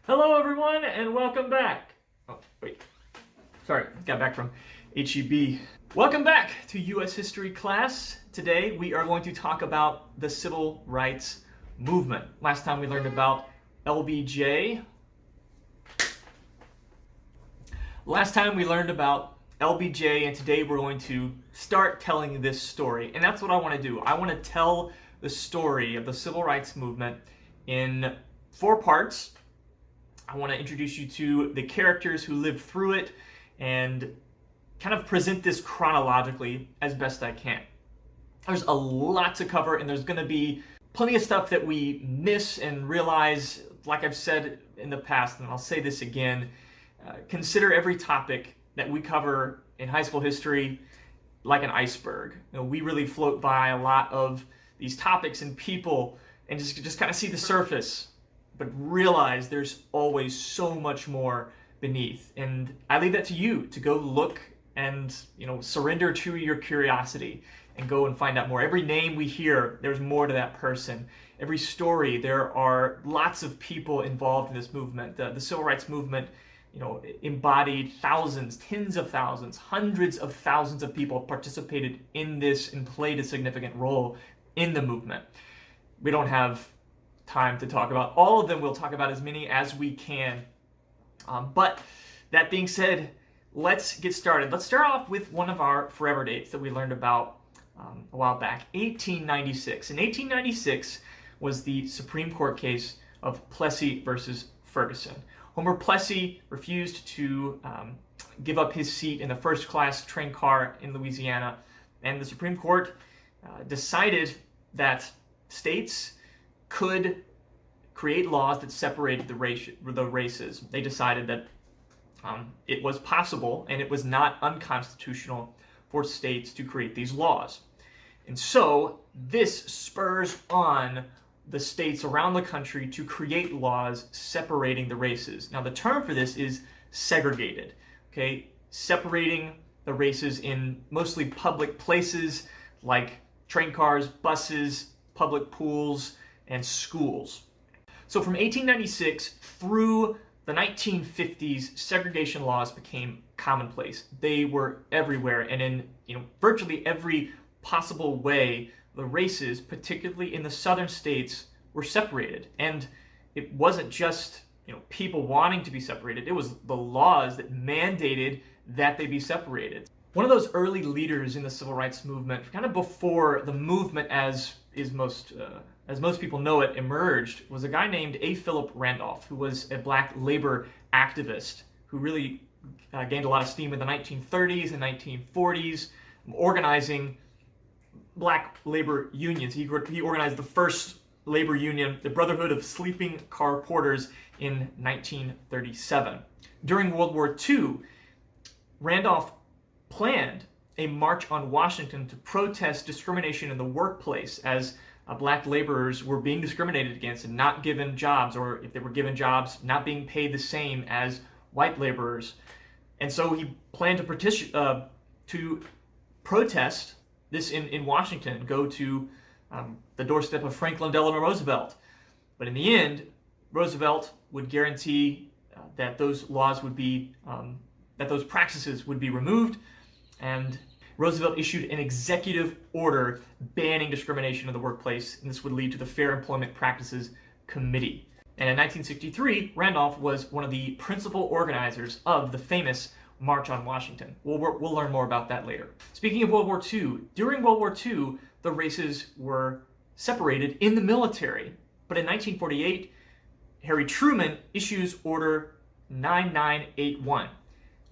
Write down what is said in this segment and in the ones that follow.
Hello everyone and welcome back. Oh, wait. Sorry, got back from HEB. Welcome back to U.S. History class. Today we are going to talk about the Civil Rights Movement. Last time we learned about LBJ. And today we're going to start telling this story. And that's what I want to do. I want to tell the story of the Civil Rights Movement in 4 parts. I want to introduce you to the characters who lived through it and kind of present this chronologically as best I can. There's a lot to cover, and there's going to be plenty of stuff that we miss and realize. Like I've said in the past, and I'll say this again, consider every topic that we cover in high school history like an iceberg. We really float by a lot of these topics and people and just kind of see the surface, but realize there's always so much more beneath. And I leave that to you to go look and, surrender to your curiosity and go and find out more. Every name we hear, there's more to that person. Every story, there are lots of people involved in this movement. The Civil Rights Movement, embodied thousands, tens of thousands, hundreds of thousands of people participated in this and played a significant role in the movement. We don't have time to talk about all of them. We'll talk about as many as we can. But that being said, let's get started. Let's start off with one of our forever dates that we learned about a while back, 1896. In 1896 was the Supreme Court case of Plessy versus Ferguson. Homer Plessy refused to give up his seat in the first-class train car in Louisiana, and the Supreme Court decided that states could create laws that separated the races. They decided that it was possible and it was not unconstitutional for states to create these laws. And so this spurs on the states around the country to create laws separating the races. Now the term for this is segregated, okay? Separating the races in mostly public places like train cars, buses, public pools, and schools. So from 1896 through the 1950s, segregation laws became commonplace. They were everywhere, and in virtually every possible way, the races, particularly in the southern states, were separated. And it wasn't just people wanting to be separated, it was the laws that mandated that they be separated. One of those early leaders in the Civil Rights Movement, kind of before the movement as most people know it emerged, was a guy named A. Philip Randolph, who was a black labor activist who really gained a lot of steam in the 1930s and 1940s, organizing black labor unions. He organized the first labor union, the Brotherhood of Sleeping Car Porters, in 1937. During World War II, Randolph planned a march on Washington to protest discrimination in the workplace, as black laborers were being discriminated against and not given jobs, or if they were given jobs, not being paid the same as white laborers. And so he planned to protest this in Washington, go to the doorstep of Franklin Delano Roosevelt. But in the end, Roosevelt would guarantee that those laws would be, that those practices would be removed, and Roosevelt issued an executive order banning discrimination in the workplace, and this would lead to the Fair Employment Practices Committee. And in 1963, Randolph was one of the principal organizers of the famous March on Washington. We'll learn more about that later. Speaking of World War II, during World War II, the races were separated in the military. But in 1948, Harry Truman issues Order 9981.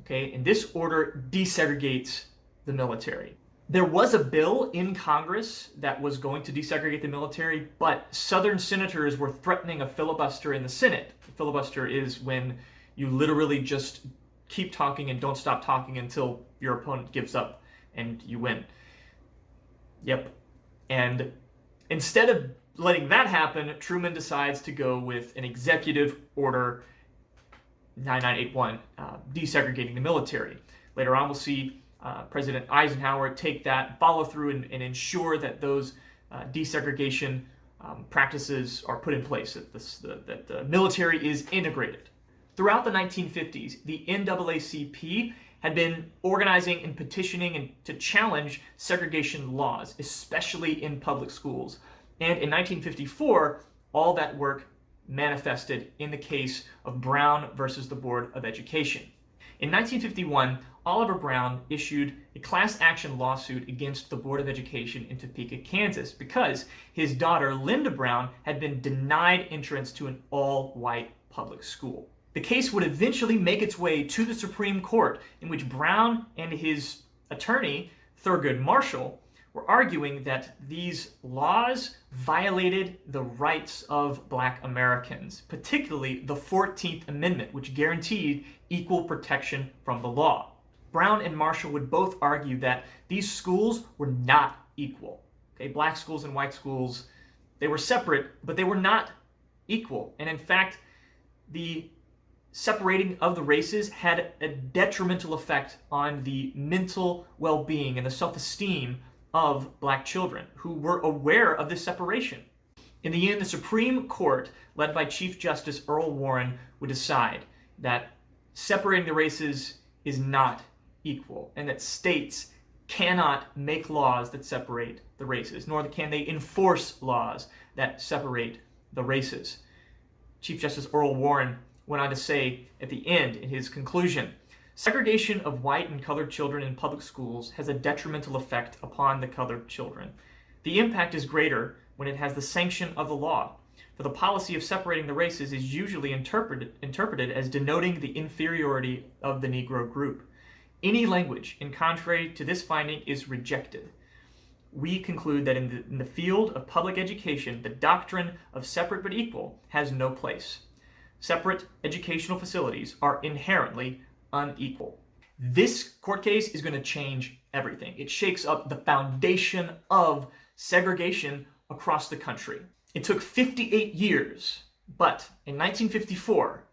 Okay, and this order desegregates the military. There was a bill in Congress that was going to desegregate the military, but Southern senators were threatening a filibuster in the Senate. A filibuster is when you literally just keep talking and don't stop talking until your opponent gives up and you win. Yep. And instead of letting that happen, Truman decides to go with an executive order 9981, desegregating the military. Later on, we'll see President Eisenhower take that, follow through, and ensure that those desegregation practices are put in place, that the military is integrated. Throughout the 1950s, the NAACP had been organizing and petitioning and to challenge segregation laws, especially in public schools. And in 1954, all that work manifested in the case of Brown versus the Board of Education. In 1951, Oliver Brown issued a class action lawsuit against the Board of Education in Topeka, Kansas, because his daughter, Linda Brown, had been denied entrance to an all-white public school. The case would eventually make its way to the Supreme Court, in which Brown and his attorney, Thurgood Marshall, were arguing that these laws violated the rights of Black Americans, particularly the 14th Amendment, which guaranteed equal protection from the law. Brown and Marshall would both argue that these schools were not equal. Okay, Black schools and white schools, they were separate, but they were not equal. And in fact, the separating of the races had a detrimental effect on the mental well-being and the self-esteem of Black children who were aware of this separation. In the end, the Supreme Court, led by Chief Justice Earl Warren, would decide that separating the races is not equal and that states cannot make laws that separate the races, nor can they enforce laws that separate the races. Chief Justice Earl Warren went on to say at the end in his conclusion, segregation of white and colored children in public schools has a detrimental effect upon the colored children. The impact is greater when it has the sanction of the law, for the policy of separating the races is usually interpreted as denoting the inferiority of the Negro group. Any language in contrary to this finding is rejected. We conclude that in the field of public education, the doctrine of separate but equal has no place. Separate educational facilities are inherently unequal. This court case is going to change everything. It shakes up the foundation of segregation across the country. It took 58 years, but in 1954,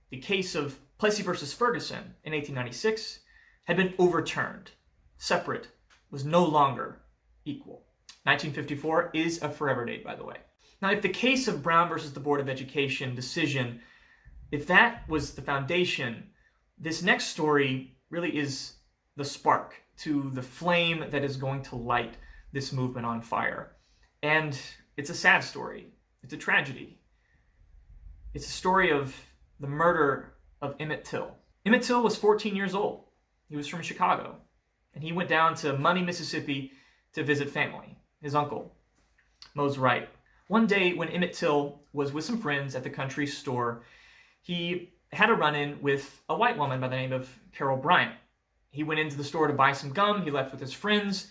the case of Plessy versus Ferguson in 1896 had been overturned. Separate was no longer equal. 1954 is a forever date, by the way. Now, if the case of Brown versus the Board of Education decision, if that was the foundation, this next story really is the spark to the flame that is going to light this movement on fire. And it's a sad story. It's a tragedy. It's a story of the murder of Emmett Till. Emmett Till was 14 years old. He was from Chicago, and he went down to Money, Mississippi to visit family, his uncle, Mose Wright. One day when Emmett Till was with some friends at the country store, he had a run-in with a white woman by the name of Carol Bryant. He went into the store to buy some gum, he left with his friends,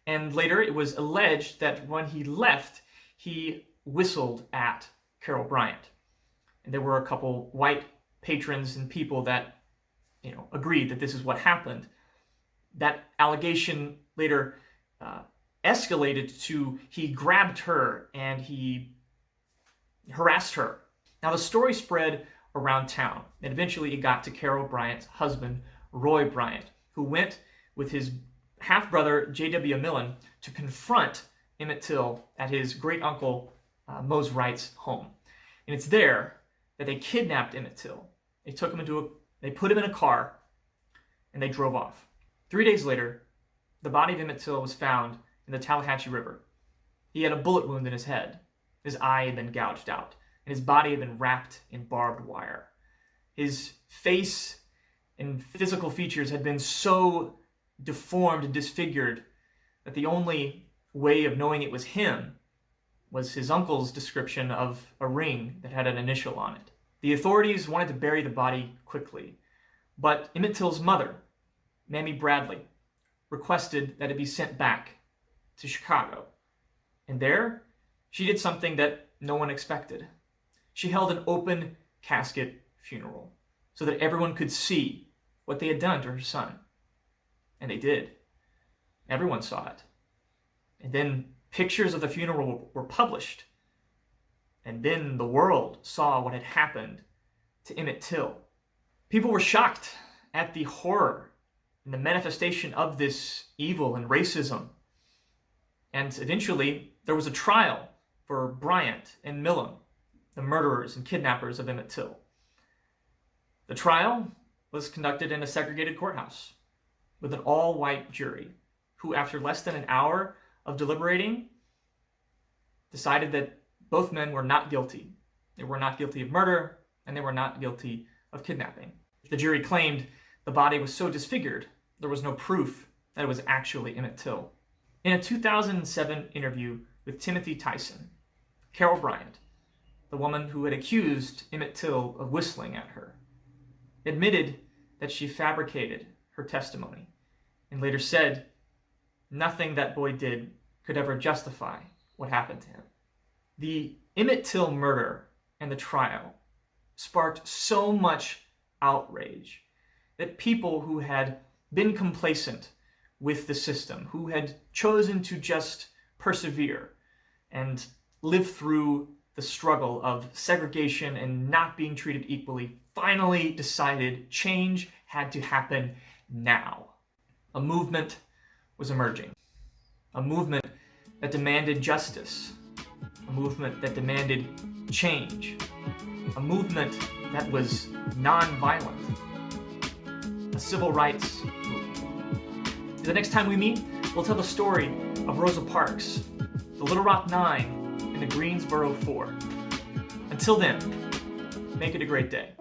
and later it was alleged that when he left, he whistled at Carol Bryant. And there were a couple white patrons and people that, agreed that this is what happened. That allegation later escalated to he grabbed her and he harassed her. Now the story spread around town, and eventually it got to Carol Bryant's husband, Roy Bryant, who went with his half-brother, J.W. Millen, to confront Emmett Till at his great-uncle Mose Wright's home. And it's there that they kidnapped Emmett Till. They put him in a car, and they drove off. 3 days later, the body of Emmett Till was found in the Tallahatchie River. He had a bullet wound in his head. His eye had been gouged out, and his body had been wrapped in barbed wire. His face and physical features had been so deformed and disfigured that the only way of knowing it was him was his uncle's description of a ring that had an initial on it. The authorities wanted to bury the body quickly, but Emmett Till's mother, Mamie Bradley, requested that it be sent back to Chicago. And there, she did something that no one expected. She held an open casket funeral so that everyone could see what they had done to her son. And they did. Everyone saw it. And then pictures of the funeral were published. And then the world saw what had happened to Emmett Till. People were shocked at the horror and the manifestation of this evil and racism. And eventually, there was a trial for Bryant and Millam, the murderers and kidnappers of Emmett Till. The trial was conducted in a segregated courthouse with an all-white jury who, after less than an hour of deliberating, decided that both men were not guilty. They were not guilty of murder, and they were not guilty of kidnapping. The jury claimed the body was so disfigured, there was no proof that it was actually Emmett Till. In a 2007 interview with Timothy Tyson, Carol Bryant, the woman who had accused Emmett Till of whistling at her, admitted that she fabricated her testimony and later said nothing that boy did could ever justify what happened to him. The Emmett Till murder and the trial sparked so much outrage that people who had been complacent with the system, who had chosen to just persevere and live through the struggle of segregation and not being treated equally, finally decided change had to happen now. A movement was emerging. A movement that demanded justice. A movement that demanded change. A movement that was non-violent. A civil rights movement. The next time we meet, we'll tell the story of Rosa Parks, the Little Rock Nine, and the Greensboro Four. Until then, make it a great day.